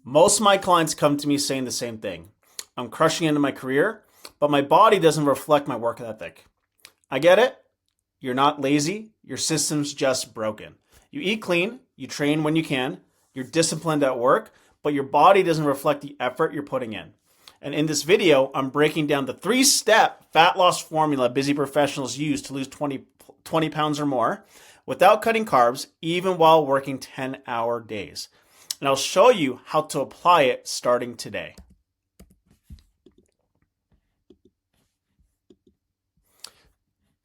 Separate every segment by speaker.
Speaker 1: Most of my clients come to me saying the same thing. I'm crushing into my career, but my body doesn't reflect my work ethic. I get it. You're not lazy. Your system's just broken. You eat clean, you train when you can, you're disciplined at work, but your body doesn't reflect the effort you're putting in. And in this video, I'm breaking down the 3-step fat loss formula busy professionals use to lose 20 pounds or more without cutting carbs, even while working 10-hour days. And I'll show you how to apply it starting today.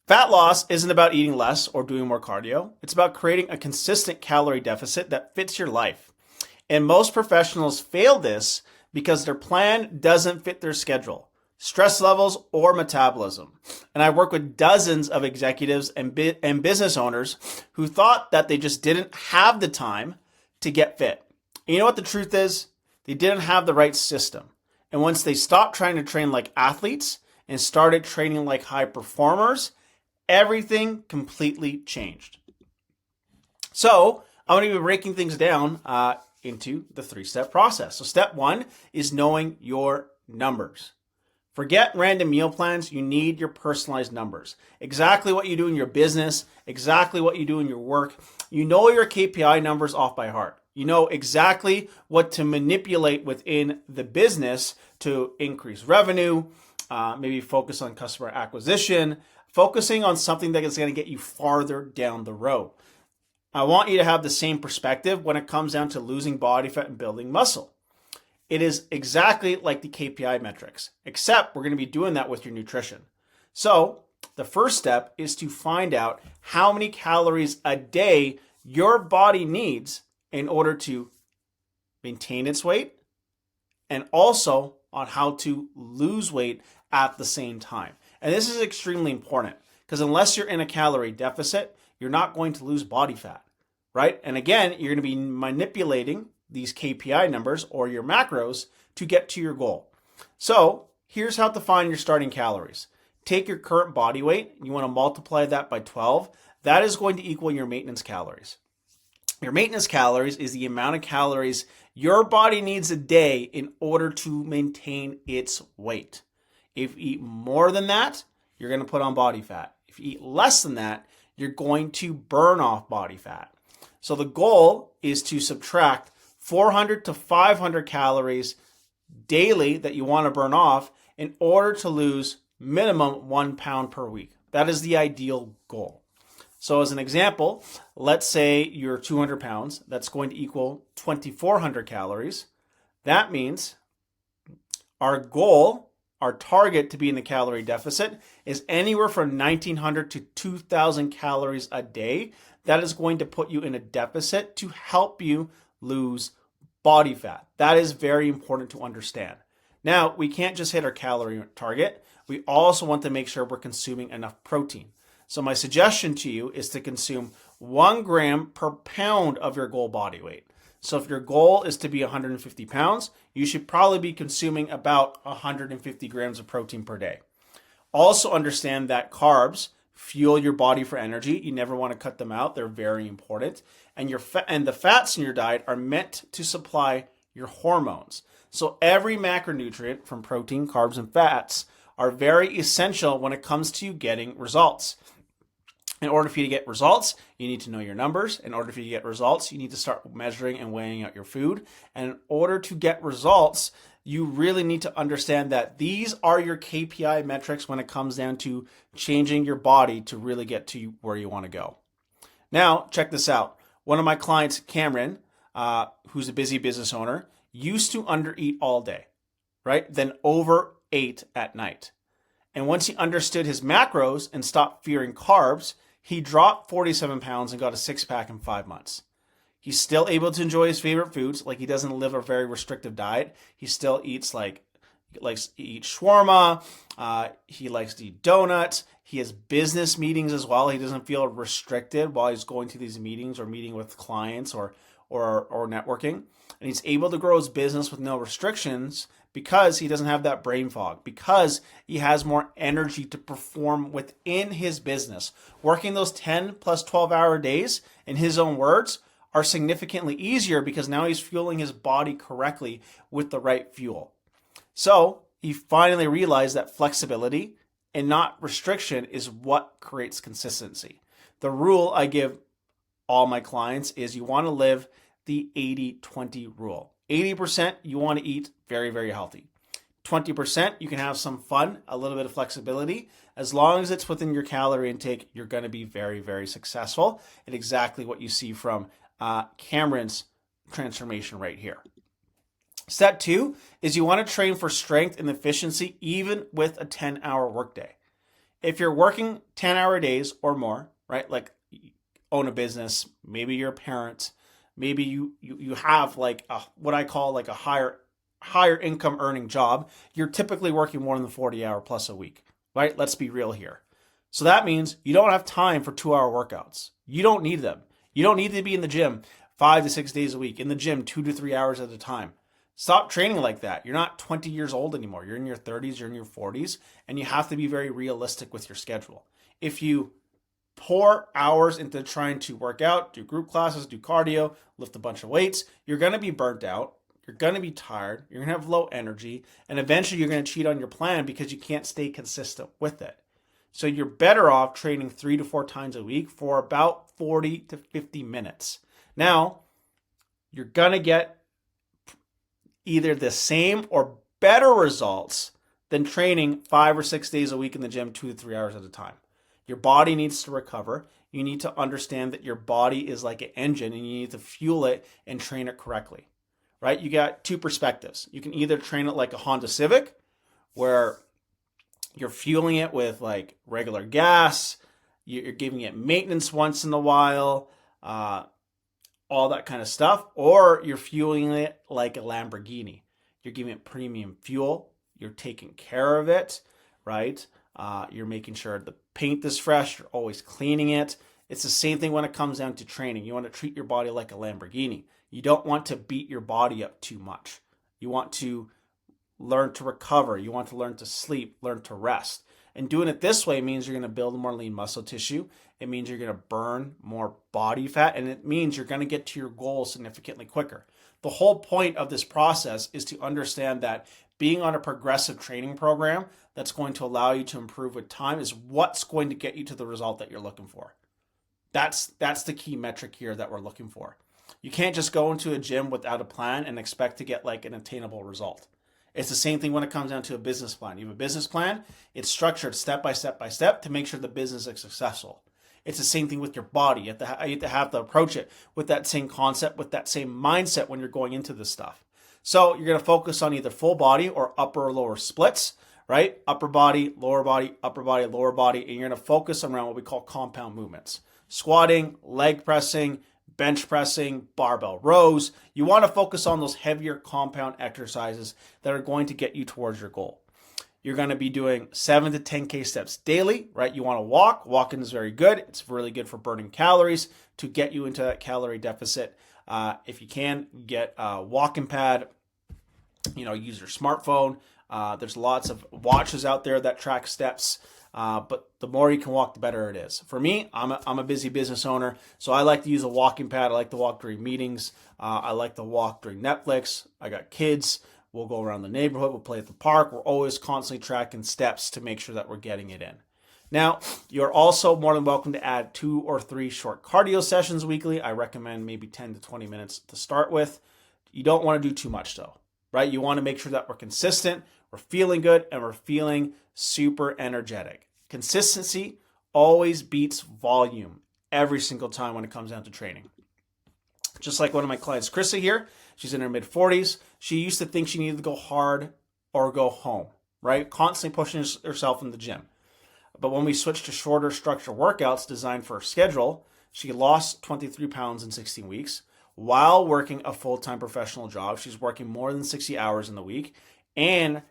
Speaker 1: Fat loss isn't about eating less or doing more cardio. It's about creating a consistent calorie deficit that fits your life. And most professionals fail this because their plan doesn't fit their schedule, stress levels, or metabolism. And I work with dozens of executives and business owners who thought that they just didn't have the time to get fit. And you know what the truth is? They didn't have the right system. And once they stopped trying to train like athletes and started training like high performers, everything completely changed. So I'm going to be breaking things down into the 3-step process. So step 1 is knowing your numbers. Forget random meal plans. You need your personalized numbers. Exactly what you do in your business, exactly what you do in your work. You know your KPI numbers off by heart. You know exactly what to manipulate within the business to increase revenue, maybe focus on customer acquisition, focusing on something that is going to get you farther down the road. I want you to have the same perspective when it comes down to losing body fat and building muscle. It is exactly like the KPI metrics, except we're going to be doing that with your nutrition. So the first step is to find out how many calories a day your body needs in order to maintain its weight, and also on how to lose weight at the same time. And this is extremely important because unless you're in a calorie deficit, you're not going to lose body fat, right? And again, you're going to be manipulating these KPI numbers or your macros to get to your goal. So here's how to find your starting calories. Take your current body weight. You want to multiply that by 12. That is going to equal your maintenance calories. Your maintenance calories is the amount of calories your body needs a day in order to maintain its weight. If you eat more than that, you're going to put on body fat. If you eat less than that, you're going to burn off body fat. So the goal is to subtract 400 to 500 calories daily that you want to burn off in order to lose minimum 1 pound per week. That is the ideal goal. So as an example, let's say you're 200 pounds. That's going to equal 2,400 calories. That means our goal, our target to be in the calorie deficit is anywhere from 1,900 to 2,000 calories a day. That is going to put you in a deficit to help you lose body fat. That is very important to understand. Now, we can't just hit our calorie target. We also want to make sure we're consuming enough protein. So my suggestion to you is to consume 1 gram per pound of your goal body weight. So if your goal is to be 150 pounds, you should probably be consuming about 150 grams of protein per day. Also understand that carbs fuel your body for energy. You never want to cut them out. They're very important. And the fats in your diet are meant to supply your hormones. So every macronutrient from protein, carbs, and fats are very essential when it comes to you getting results. In order for you to get results, you need to know your numbers. In order for you to get results, you need to start measuring and weighing out your food. And in order to get results, you really need to understand that these are your KPI metrics when it comes down to changing your body to really get to where you want to go. Now, check this out. One of my clients, Cameron, who's a busy business owner, used to undereat all day, right? Then overate at night. And once he understood his macros and stopped fearing carbs, he dropped 47 pounds and got a 6-pack in 5 months. He's still able to enjoy his favorite foods. Like, he doesn't live a very restrictive diet. He still eats likes to eat shawarma. He likes to eat donuts. He has business meetings as well. He doesn't feel restricted while he's going to these meetings or meeting with clients or networking. And he's able to grow his business with no restrictions because he doesn't have that brain fog, because he has more energy to perform within his business. Working those 10 plus 12-hour days, in his own words, are significantly easier because now he's fueling his body correctly with the right fuel. So he finally realized that flexibility and not restriction is what creates consistency. The rule I give all my clients is you want to live the 80-20 rule. 80% you want to eat very, very healthy. 20% you can have some fun, a little bit of flexibility. As long as it's within your calorie intake, you're going to be very, very successful at exactly what you see from Cameron's transformation right here. Step 2 is you want to train for strength and efficiency even with a 10-hour workday. If you're working 10-hour days or more, right, like own a business, maybe you're a parent, maybe you have like what I call like a higher income earning job, you're typically working more than 40-hour plus a week, right? Let's be real here. So that means you don't have time for 2-hour workouts. You don't need them. You don't need to be in the gym 5 to 6 days a week, in the gym 2 to 3 hours at a time. Stop training like that. You're not 20 years old anymore. You're in your 30s, you're in your 40s, and you have to be very realistic with your schedule. If you pour hours into trying to work out, do group classes, do cardio, lift a bunch of weights, you're going to be burnt out. You're going to be tired. You're going to have low energy. And eventually you're going to cheat on your plan because you can't stay consistent with it. So you're better off training 3 to 4 times a week for about 40 to 50 minutes. Now, you're going to get either the same or better results than training 5 or 6 days a week in the gym 2 to 3 hours at a time. Your body needs to recover. You need to understand that your body is like an engine and you need to fuel it and train it correctly, right? You got 2 perspectives. You can either train it like a Honda Civic where you're fueling it with like regular gas, you're giving it maintenance once in a while, all that kind of stuff, or you're fueling it like a Lamborghini. You're giving it premium fuel. You're taking care of it, right? You're making sure the paint is fresh. You're always cleaning it. It's the same thing when it comes down to training. You want to treat your body like a Lamborghini. You don't want to beat your body up too much. You want to learn to recover. You want to learn to sleep, learn to rest. And doing it this way means you're going to build more lean muscle tissue. It means you're going to burn more body fat, and it means you're going to get to your goal significantly quicker. The whole point of this process is to understand that being on a progressive training program that's going to allow you to improve with time is what's going to get you to the result that you're looking for. That's the key metric here that we're looking for. You can't just go into a gym without a plan and expect to get like an attainable result. It's the same thing when it comes down to a business plan. You have a business plan, it's structured step by step by step to make sure the business is successful. It's the same thing with your body. You have to approach it with that same concept, with that same mindset when you're going into this stuff. So you're going to focus on either full body or upper or lower splits, right? Upper body, lower body, lower body, and you're going to focus around what we call compound movements. Squatting, leg pressing, bench pressing, barbell rows. You want to focus on those heavier compound exercises that are going to get you towards your goal. You're going to be doing 7 to 10K steps daily, right? You want to walk. Walking is very good. It's really good for burning calories to get you into that calorie deficit. If you can, get a walking pad, use your smartphone. There's lots of watches out there that track steps. But the more you can walk, the better it is. For me, I'm a busy business owner, so I like to use a walking pad. I like to walk during meetings. I like to walk during Netflix. I got kids. We'll go around the neighborhood. We'll play at the park. We're always constantly tracking steps to make sure that we're getting it in. Now, you're also more than welcome to add 2 or 3 short cardio sessions weekly. I recommend maybe 10 to 20 minutes to start with. You don't want to do too much though, right? You want to make sure that we're consistent, we're feeling good, and we're feeling super energetic. Consistency always beats volume every single time when it comes down to training. Just like one of my clients, Krista here, she's in her mid-40s. She used to think she needed to go hard or go home, right? Constantly pushing herself in the gym. But when we switched to shorter structured workouts designed for her schedule, she lost 23 pounds in 16 weeks while working a full-time professional job. She's working more than 60 hours in the week, and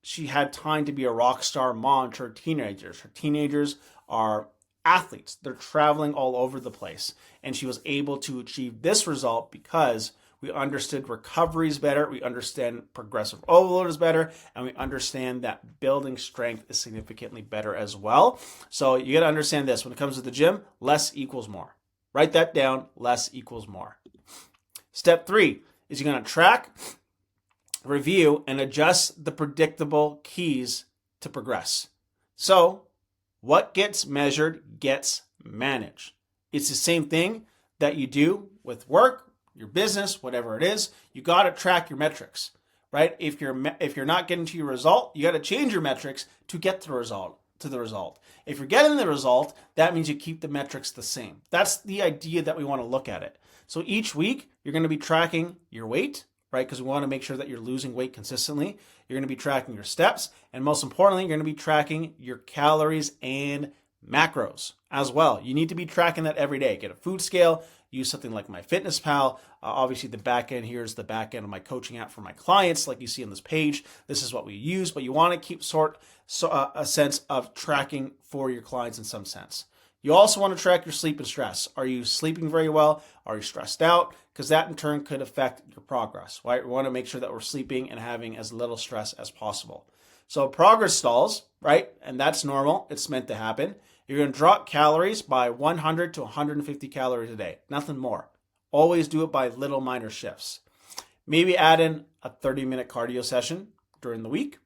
Speaker 1: she had time to be a rock star mom to her teenagers. Her teenagers are athletes. They're traveling all over the place. And she was able to achieve this result because we understood recovery is better, we understand progressive overload is better, and we understand that building strength is significantly better as well. So you got to understand this. When it comes to the gym, less equals more. Write that down. Less equals more. Step 3 is you're going to track, review, and adjust the predictable keys to progress. So what gets measured gets managed. It's the same thing that you do with work, your business, whatever it is. You got to track your metrics, right? If you're not getting to your result, you got to change your metrics to get the result. If you're getting the result, that means you keep the metrics the same. That's the idea that we want to look at it. So each week you're going to be tracking your weight, right? Because we want to make sure that you're losing weight consistently. You're going to be tracking your steps, and most importantly, you're going to be tracking your calories and macros as well. You need to be tracking that every day. Get a food scale, use something like MyFitnessPal. Obviously, the back end here is the back end of my coaching app for my clients, like you see on this page. This is what we use, but you want to keep a sense of tracking for your clients in some sense. You also want to track your sleep and stress. Are you sleeping very well? Are you stressed out? Because that in turn could affect your progress, right? We want to make sure that we're sleeping and having as little stress as possible. So progress stalls, right? And that's normal. It's meant to happen. You're going to drop calories by 100 to 150 calories a day. Nothing more. Always do it by little minor shifts. Maybe add in a 30-minute cardio session during the week.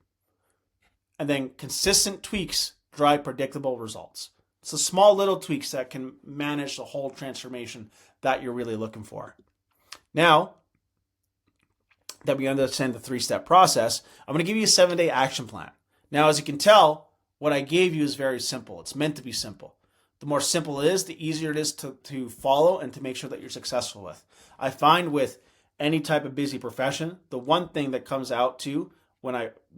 Speaker 1: And then consistent tweaks drive predictable results. It's the small little tweaks that can manage the whole transformation that you're really looking for. Now that we understand the 3-step process, I'm going to give you a 7-day action plan. Now, as you can tell, what I gave you is very simple. It's meant to be simple. The more simple it is, the easier it is to follow and to make sure that you're successful with. I find with any type of busy profession, the one thing that comes out to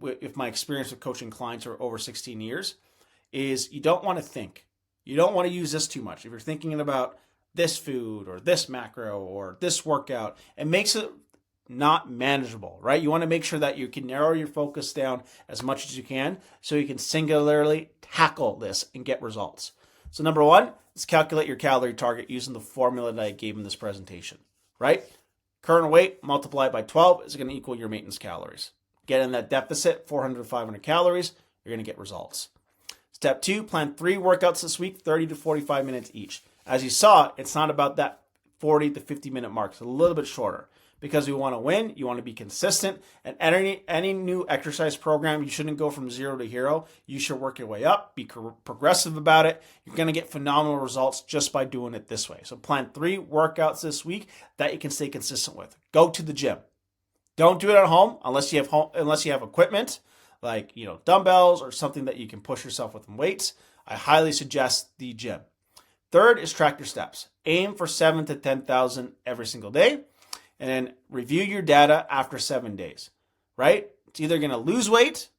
Speaker 1: if my experience with coaching clients are over 16 years, is you don't want to think. You don't want to use this too much. If you're thinking about this food or this macro or this workout, it makes it not manageable, right? You want to make sure that you can narrow your focus down as much as you can so you can singularly tackle this and get results. So number 1 is calculate your calorie target using the formula that I gave in this presentation, right? Current weight multiplied by 12 is going to equal your maintenance calories. Get in that deficit, 400 to 500 calories, you're going to get results. Step 2, plan 3 workouts this week, 30 to 45 minutes each. As you saw, it's not about that 40 to 50 minute mark. It's a little bit shorter because we want to win. You want to be consistent. And any new exercise program, you shouldn't go from 0 to hero. You should work your way up, be progressive about it. You're going to get phenomenal results just by doing it this way. So plan 3 workouts this week that you can stay consistent with. Go to the gym. Don't do it at home unless you have equipment like dumbbells or something that you can push yourself with weights. I highly suggest the gym. Third is track your steps. Aim for 7 to 10,000 every single day, and then review your data after 7 days, right? It's either going to lose weight,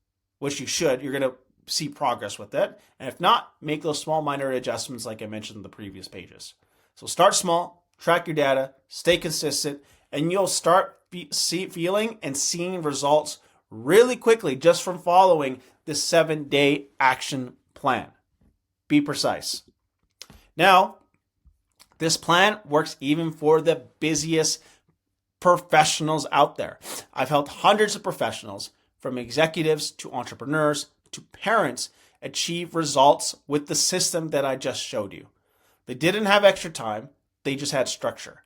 Speaker 1: which you should. You're going to see progress with it. And if not, make those small minor adjustments like I mentioned in the previous pages. So start small, track your data, stay consistent, and you'll start feeling and seeing results really quickly just from following this 7-day action plan. Be precise. Now, this plan works even for the busiest professionals out there. I've helped hundreds of professionals, from executives to entrepreneurs to parents, achieve results with the system that I just showed you. They didn't have extra time, they just had structure.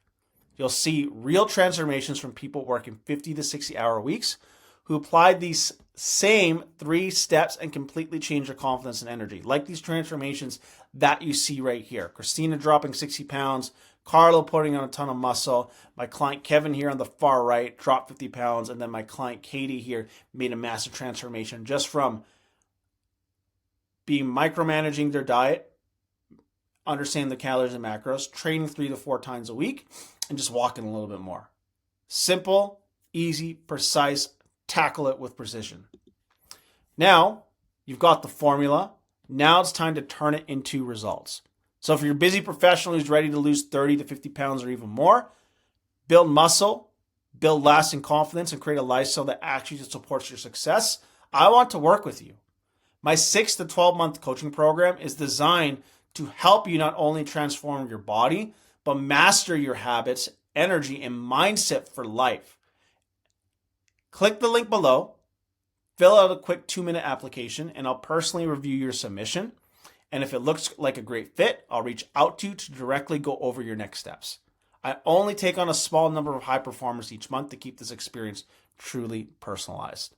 Speaker 1: You'll see real transformations from people working 50 to 60-hour weeks who applied these same 3 steps and completely changed their confidence and energy. Like these transformations that you see right here. Christina dropping 60 pounds, Carlo putting on a ton of muscle, my client Kevin here on the far right dropped 50 pounds, and then my client Katie here made a massive transformation just from being micromanaging their diet, understanding the calories and macros, training 3 to 4 times a week, and just walking a little bit more. Simple, easy, precise, tackle it with precision. Now, you've got the formula. Now it's time to turn it into results. So if you're a busy professional who's ready to lose 30 to 50 pounds or even more, build muscle, build lasting confidence, and create a lifestyle that actually supports your success, I want to work with you. My 6 to 12-month coaching program is designed to help you not only transform your body, but master your habits, energy, and mindset for life. Click the link below, fill out a quick 2-minute application, and I'll personally review your submission. And if it looks like a great fit, I'll reach out to you to directly go over your next steps. I only take on a small number of high performers each month to keep this experience truly personalized.